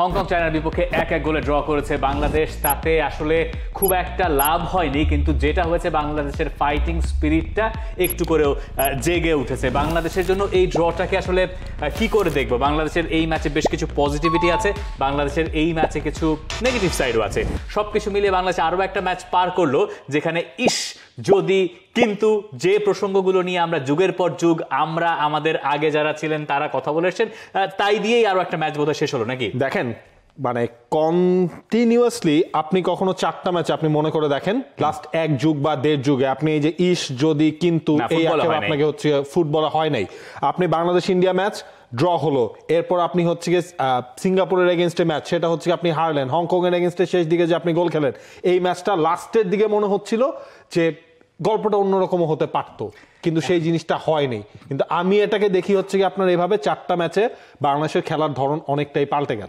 Hong Kong চায়নার বিপক্ষে 1-1 গোলে ড্র করেছে বাংলাদেশ। তাতে আসলে খুব একটা লাভ হয়নি, কিন্তু যেটা হয়েছে বাংলাদেশের ফাইটিং স্পিরিটটা একটু করেও জেগে উঠেছে। বাংলাদেশের জন্য এই ড্রটাকে আসলে কি করে দেখবো? বাংলাদেশের এই ম্যাচে বেশ কিছু পজিটিভিটি আছে, বাংলাদেশের এই ম্যাচে কিছু নেগেটিভ সাইডও আছে। সবকিছু মিলিয়ে বাংলাদেশ আরও একটা ম্যাচ পার করলো যেখানে যদি কিন্তু যে প্রসঙ্গগুলো নিয়ে আমরা যুগের পর যুগ আমরা আমাদের আগে যারা ছিলেন তারা কথা বলেছেন, তাই দিয়েই আরো একটা ম্যাচ বোধহয় শেষ হলো নাকি? দেখেন, মানে কন্টিনিউয়াসলি আপনি কখনো 4টা ম্যাচ আপনি মনে করে দেখেন লাস্ট 1 যুগ বা 1.5 যুগে আপনি এই যে যদি কিন্তু এই আপনাকে হচ্ছে ফুটবলে হয় নাই। আপনি বাংলাদেশ ইন্ডিয়া ম্যাচ ড্র হলো, এরপর আপনি হচ্ছে গিয়ে সিঙ্গাপুরের এগেনস্টে ম্যাচ, সেটা হচ্ছে আপনি হারলেন। হংকং এর এগেনস্টে শেষ দিকে যে আপনি গোল খেলেন, এই ম্যাচটা লাস্টের দিকে মনে হচ্ছিল যে গল্পটা অন্যরকম হতে পারতো, কিন্তু সেই জিনিসটা হয়নি। কিন্তু আমি এটাকে দেখি হচ্ছে কি আপনার এভাবে 4টা ম্যাচে বাংলাদেশের খেলার ধরন অনেকটাই পাল্টে গেছে।